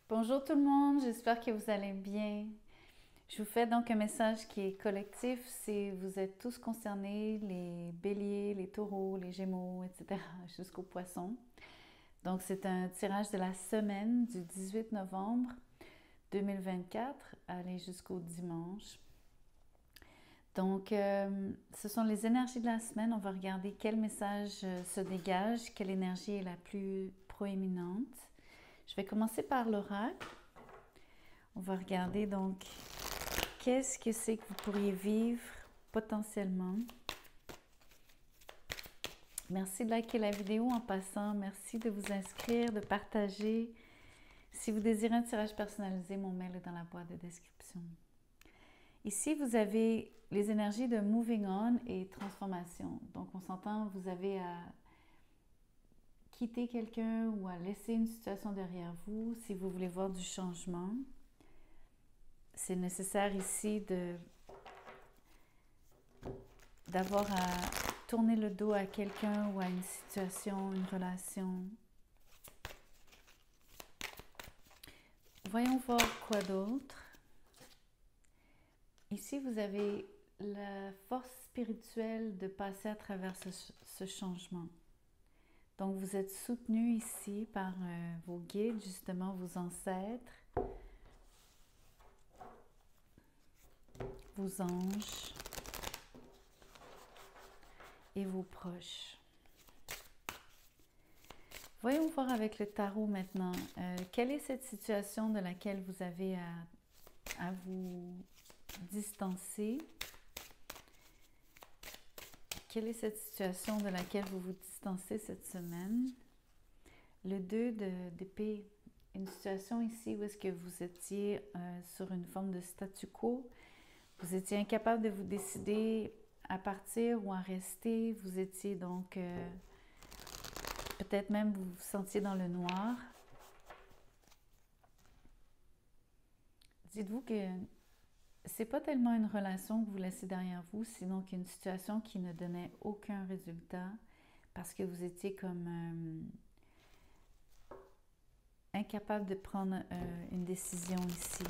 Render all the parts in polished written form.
Bonjour tout le monde, j'espère que vous allez bien. Je vous fais donc un message qui est collectif si vous êtes tous concernés, les béliers, les taureaux, les gémeaux, etc., jusqu'aux poissons. Donc c'est un tirage de la semaine du 18 novembre 2024, aller jusqu'au dimanche. Donc ce sont les énergies de la semaine. On va regarder quel message se dégage, quelle énergie est la plus proéminente. Je vais commencer par l'oracle. On va regarder donc qu'est-ce que c'est que vous pourriez vivre potentiellement. Merci de liker la vidéo en passant. Merci de vous inscrire, de partager. Si vous désirez un tirage personnalisé, mon mail est dans la boîte de description. Ici, vous avez les énergies de moving on et transformation. Donc, on s'entend, vous avez à quitter quelqu'un ou à laisser une situation derrière vous si vous voulez voir du changement. C'est nécessaire ici d'avoir à tourner le dos à quelqu'un ou à une situation, une relation. Voyons voir quoi d'autre. Ici, vous avez la force spirituelle de passer à travers ce changement. Donc, vous êtes soutenu ici par vos guides, justement vos ancêtres, vos anges et vos proches. Voyons voir avec le tarot maintenant. Quelle est cette situation de laquelle vous avez à vous distancer? Quelle est cette situation de laquelle vous vous distancez cette semaine? Le 2 d'épée, une situation ici où est-ce que vous étiez sur une forme de statu quo. Vous étiez incapable de vous décider à partir ou à rester. Vous étiez donc, peut-être même vous vous sentiez dans le noir. Dites-vous que c'est pas tellement une relation que vous laissez derrière vous, sinon qu'une situation qui ne donnait aucun résultat parce que vous étiez comme incapable de prendre une décision ici.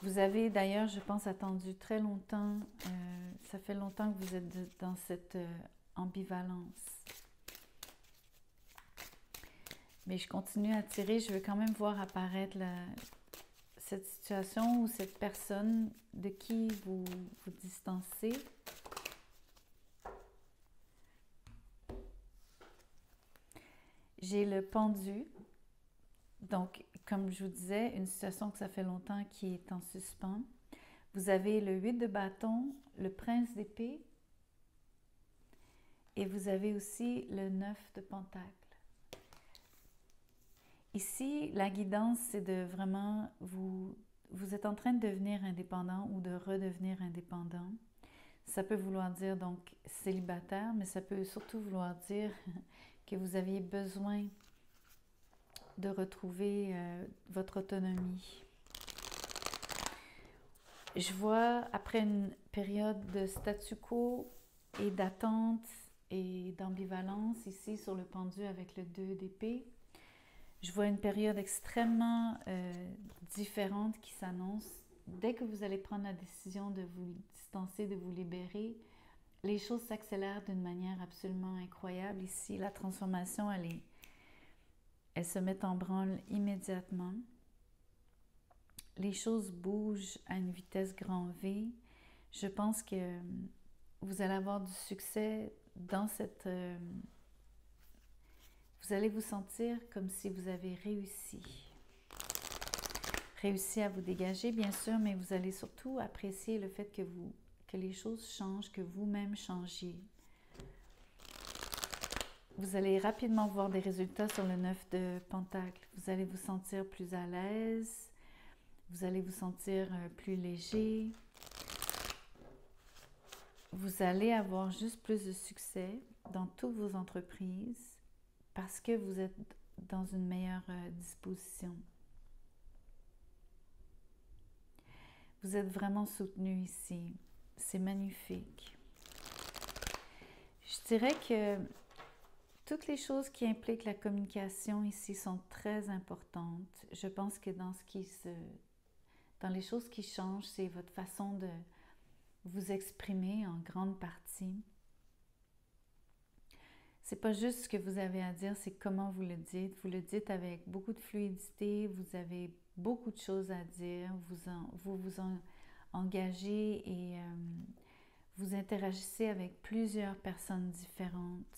Vous avez d'ailleurs, je pense, attendu très longtemps. Ça fait longtemps que vous êtes dans cette ambivalence. Mais je continue à tirer. Je veux quand même voir apparaître cette situation ou cette personne de qui vous vous distancez. J'ai le pendu. Donc, comme je vous disais, une situation que ça fait longtemps qui est en suspens. Vous avez le 8 de bâton, le prince d'épée et vous avez aussi le 9 de pentacle. Ici, la guidance, c'est de vraiment vous êtes en train de devenir indépendant ou de redevenir indépendant. Ça peut vouloir dire donc célibataire, mais ça peut surtout vouloir dire que vous aviez besoin de retrouver votre autonomie. Je vois, après une période de statu quo et d'attente et d'ambivalence, ici sur le pendu avec le 2 d'épée, je vois une période extrêmement différente qui s'annonce. Dès que vous allez prendre la décision de vous distancer, de vous libérer, les choses s'accélèrent d'une manière absolument incroyable. Ici, la transformation, elle se met en branle immédiatement. Les choses bougent à une vitesse grand V. Je pense que vous allez avoir du succès dans cette... vous allez vous sentir comme si vous avez réussi. Réussi à vous dégager, bien sûr, mais vous allez surtout apprécier le fait que les choses changent, que vous-même changiez. Vous allez rapidement voir des résultats sur le 9 de pentacle. Vous allez vous sentir plus à l'aise. Vous allez vous sentir plus léger. Vous allez avoir juste plus de succès dans toutes vos entreprises parce que vous êtes dans une meilleure disposition. Vous êtes vraiment soutenu ici. C'est magnifique. Je dirais que toutes les choses qui impliquent la communication ici sont très importantes. Je pense que dans les choses qui changent, c'est votre façon de vous exprimer en grande partie. C'est pas juste ce que vous avez à dire, c'est comment vous le dites. Vous le dites avec beaucoup de fluidité, vous avez beaucoup de choses à dire, vous engagez et vous interagissez avec plusieurs personnes différentes.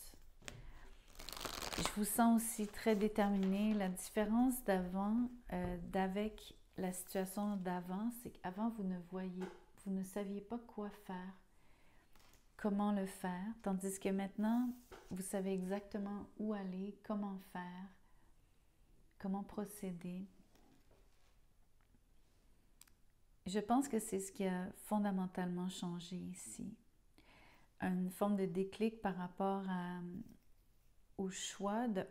Je vous sens aussi très déterminée. La différence d'avec la situation d'avant, c'est qu'avant vous ne saviez pas quoi faire, comment le faire, tandis que maintenant, vous savez exactement où aller, comment faire, comment procéder. Je pense que c'est ce qui a fondamentalement changé ici. Une forme de déclic par rapport au choix de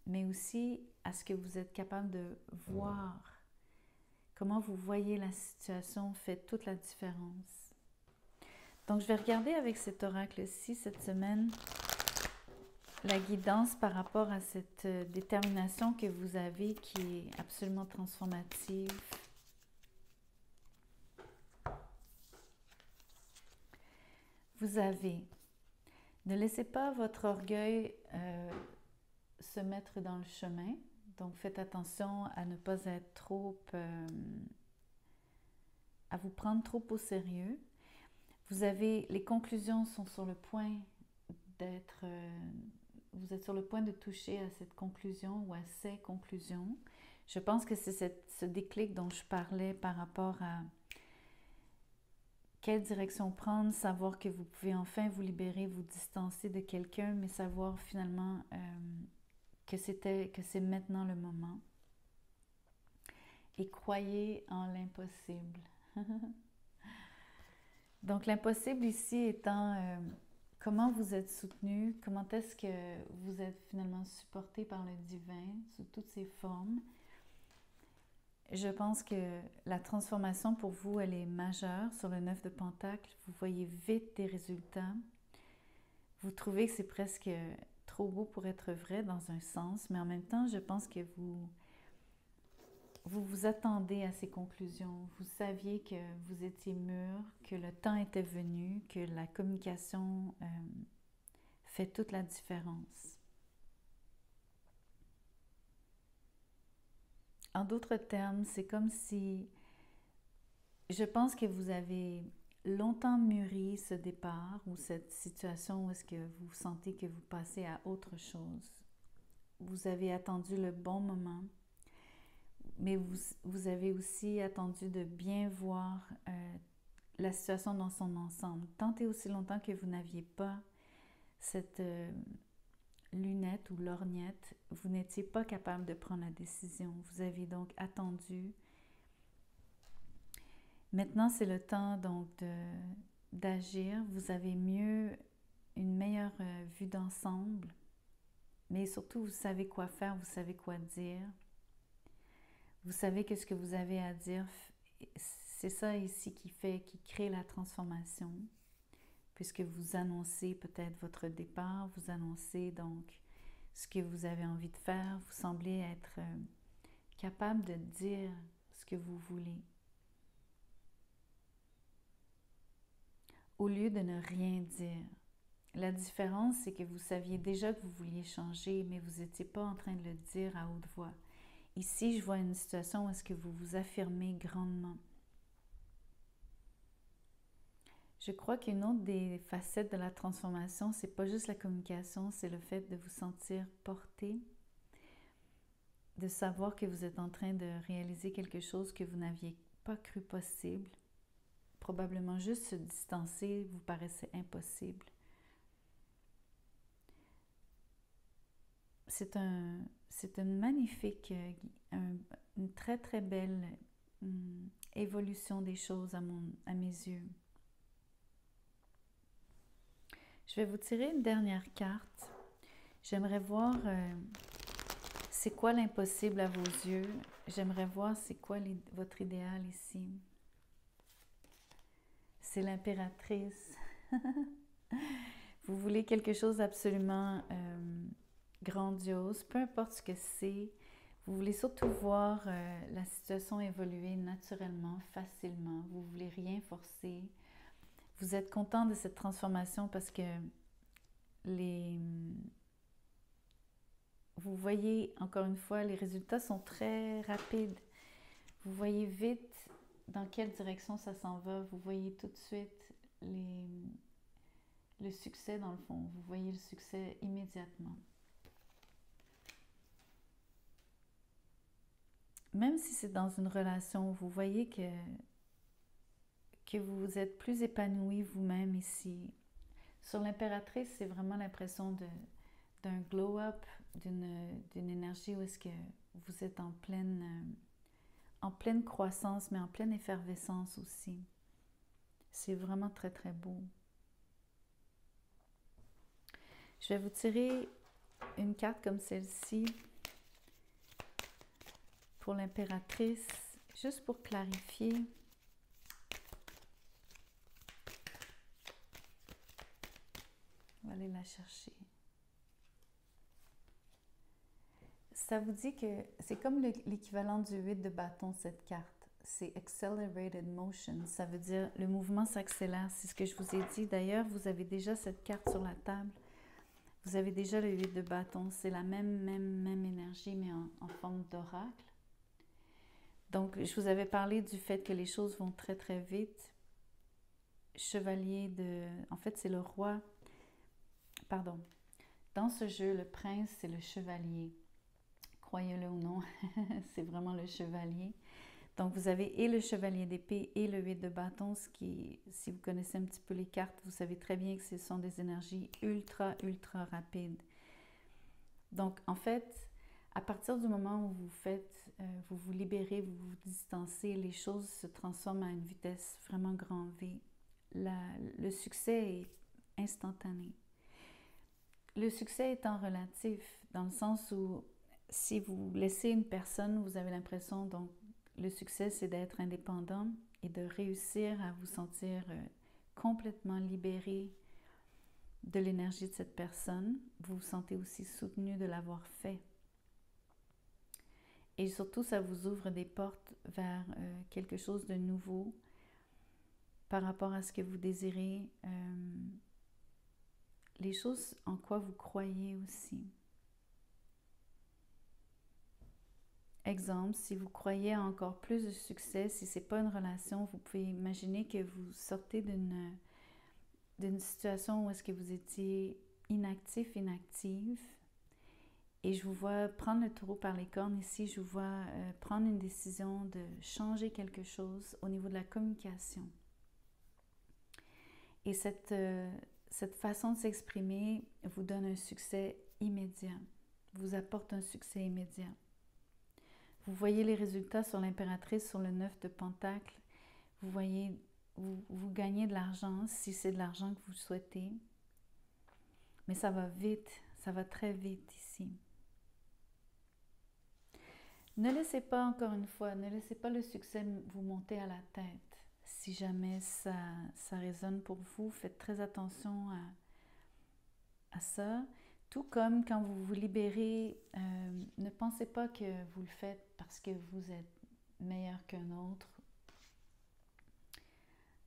mais aussi à ce que vous êtes capable de voir. Comment vous voyez la situation fait toute la différence. Donc, je vais regarder avec cet oracle-ci cette semaine la guidance par rapport à cette détermination que vous avez qui est absolument transformative. Vous avez, ne laissez pas votre orgueil se mettre dans le chemin. Donc, faites attention à ne pas être à vous prendre trop au sérieux. Vous avez, les conclusions sont sur le point d'être, vous êtes sur le point de toucher à cette conclusion ou à ces conclusions. Je pense que c'est ce déclic dont je parlais par rapport à quelle direction prendre, savoir que vous pouvez enfin vous libérer, vous distancer de quelqu'un, mais savoir finalement que c'est maintenant le moment. Et croyez en l'impossible. Donc l'impossible ici étant comment vous êtes soutenu, comment est-ce que vous êtes finalement supporté par le divin sous toutes ses formes. Je pense que la transformation pour vous, elle est majeure sur le 9 de Pentacles. Vous voyez vite des résultats. Vous trouvez que c'est presque trop beau pour être vrai dans un sens, mais en même temps, je pense que vous attendez à ces conclusions. Vous saviez que vous étiez mûr, que le temps était venu, que la communication fait toute la différence. En d'autres termes, c'est comme si, je pense que vous avez longtemps mûri ce départ ou cette situation où est-ce que vous sentez que vous passez à autre chose. Vous avez attendu le bon moment, mais vous avez aussi attendu de bien voir la situation dans son ensemble. Tant et aussi longtemps que vous n'aviez pas cette lunette ou lorgnette, vous n'étiez pas capable de prendre la décision. Vous avez donc attendu. Maintenant, c'est le temps donc d'agir. Vous avez une meilleure vue d'ensemble, mais surtout, vous savez quoi faire, vous savez quoi dire. Vous savez que ce que vous avez à dire, c'est ça ici qui crée la transformation. Puisque vous annoncez peut-être votre départ, vous annoncez donc ce que vous avez envie de faire, vous semblez être capable de dire ce que vous voulez. Au lieu de ne rien dire. La différence, c'est que vous saviez déjà que vous vouliez changer, mais vous n'étiez pas en train de le dire à haute voix. Ici, je vois une situation où est-ce que vous vous affirmez grandement. Je crois qu'une autre des facettes de la transformation, c'est pas juste la communication, c'est le fait de vous sentir porté, de savoir que vous êtes en train de réaliser quelque chose que vous n'aviez pas cru possible. Probablement juste se distancer vous paraissait impossible. C'est une magnifique, une très très belle évolution des choses à mes yeux. Je vais vous tirer une dernière carte. J'aimerais voir c'est quoi l'impossible à vos yeux. J'aimerais voir c'est quoi votre idéal ici. C'est l'impératrice. Vous voulez quelque chose d'absolument grandiose, peu importe ce que c'est. Vous voulez surtout voir la situation évoluer naturellement, facilement. Vous voulez rien forcer. Vous êtes content de cette transformation parce que vous voyez, encore une fois, les résultats sont très rapides. Vous voyez vite dans quelle direction ça s'en va. Vous voyez tout de suite le succès dans le fond. Vous voyez le succès immédiatement. Même si c'est dans une relation, vous voyez que vous êtes plus épanoui vous-même ici. Sur l'impératrice, c'est vraiment l'impression d'un glow-up, d'une énergie où est-ce que vous êtes en pleine croissance, mais en pleine effervescence aussi. C'est vraiment très, très beau. Je vais vous tirer une carte comme celle-ci pour l'impératrice, juste pour clarifier. On va aller la chercher. Ça vous dit que c'est comme l'équivalent du 8 de bâton, cette carte. C'est Accelerated Motion. Ça veut dire le mouvement s'accélère. C'est ce que je vous ai dit. D'ailleurs, vous avez déjà cette carte sur la table. Vous avez déjà le 8 de bâton. C'est la même énergie, mais en forme d'oracle. Donc, je vous avais parlé du fait que les choses vont très, très vite. Chevalier de... En fait, c'est le roi. Pardon. Dans ce jeu, le prince, c'est le chevalier. Croyez-le ou non, c'est vraiment le chevalier. Donc, vous avez et le chevalier d'épée et le 8 de bâton, ce qui, si vous connaissez un petit peu les cartes, vous savez très bien que ce sont des énergies ultra, ultra rapides. Donc, en fait, à partir du moment où vous vous libérez, vous vous distancez, les choses se transforment à une vitesse vraiment grand V. Le succès est instantané. Le succès étant relatif, dans le sens où si vous laissez une personne, vous avez l'impression, donc le succès c'est d'être indépendant et de réussir à vous sentir complètement libéré de l'énergie de cette personne. Vous vous sentez aussi soutenu de l'avoir fait. Et surtout, ça vous ouvre des portes vers quelque chose de nouveau par rapport à ce que vous désirez, les choses en quoi vous croyez aussi. Exemple, si vous croyez à encore plus de succès, si ce n'est pas une relation, vous pouvez imaginer que vous sortez d'une situation où est-ce que vous étiez inactif, inactive. Et je vous vois prendre le taureau par les cornes ici, je vous vois prendre une décision de changer quelque chose au niveau de la communication. Et cette façon de s'exprimer vous donne un succès immédiat, vous apporte un succès immédiat. Vous voyez les résultats sur l'impératrice, sur le 9 de Pentacle. Vous voyez, vous gagnez de l'argent si c'est de l'argent que vous souhaitez. Mais ça va vite, ça va très vite ici. Ne laissez pas, encore une fois, ne laissez pas le succès vous monter à la tête. Si jamais ça résonne pour vous, faites très attention à ça. Tout comme quand vous vous libérez, ne pensez pas que vous le faites parce que vous êtes meilleur qu'un autre.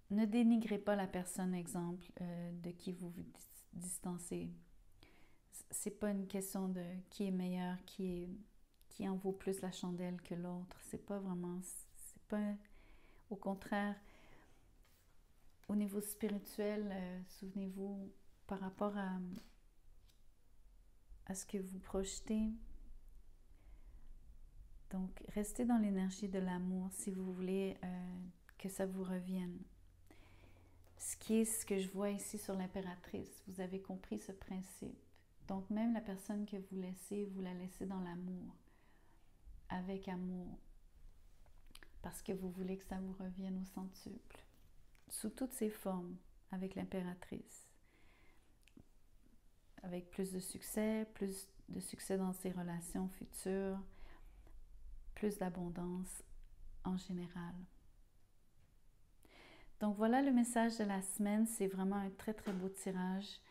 Ne dénigrez pas la personne, exemple, de qui vous vous distancez. C'est pas une question de qui est meilleur, qui en vaut plus la chandelle que l'autre. C'est pas vraiment... C'est pas... Au contraire, au niveau spirituel, souvenez-vous, par rapport à ce que vous projetez. Donc, restez dans l'énergie de l'amour si vous voulez que ça vous revienne. Ce que je vois ici sur l'impératrice, vous avez compris ce principe. Donc, même la personne que vous laissez, vous la laissez dans l'amour, avec amour, parce que vous voulez que ça vous revienne au centuple, sous toutes ses formes, avec l'impératrice. Avec plus de succès dans ses relations futures, plus d'abondance en général. Donc voilà le message de la semaine, c'est vraiment un très très beau tirage.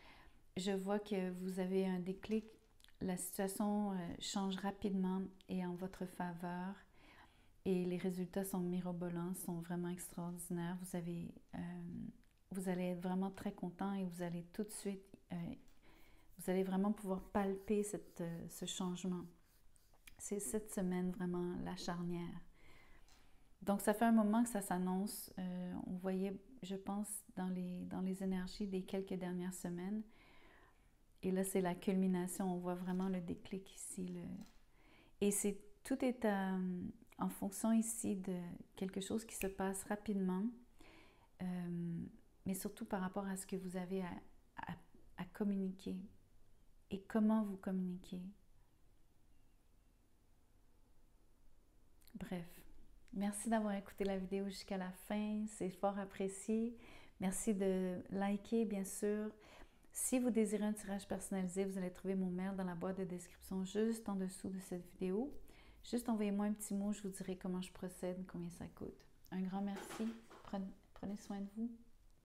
Je vois que vous avez un déclic la situation change rapidement et en votre faveur. Et les résultats sont mirobolants, sont vraiment extraordinaires. Vous allez être vraiment très content et vous allez tout de suite, vous allez vraiment pouvoir palper ce changement. C'est cette semaine vraiment la charnière. Donc, ça fait un moment que ça s'annonce. On voyait, je pense, dans les énergies des quelques dernières semaines. Et là, c'est la culmination. On voit vraiment le déclic ici. Et tout est en fonction ici de quelque chose qui se passe rapidement, mais surtout par rapport à ce que vous avez à communiquer et comment vous communiquez. Bref, merci d'avoir écouté la vidéo jusqu'à la fin, c'est fort apprécié. Merci de liker, bien sûr. Si vous désirez un tirage personnalisé, vous allez trouver mon mail dans la boîte de description juste en dessous de cette vidéo. Juste envoyez-moi un petit mot, je vous dirai comment je procède, combien ça coûte. Un grand merci.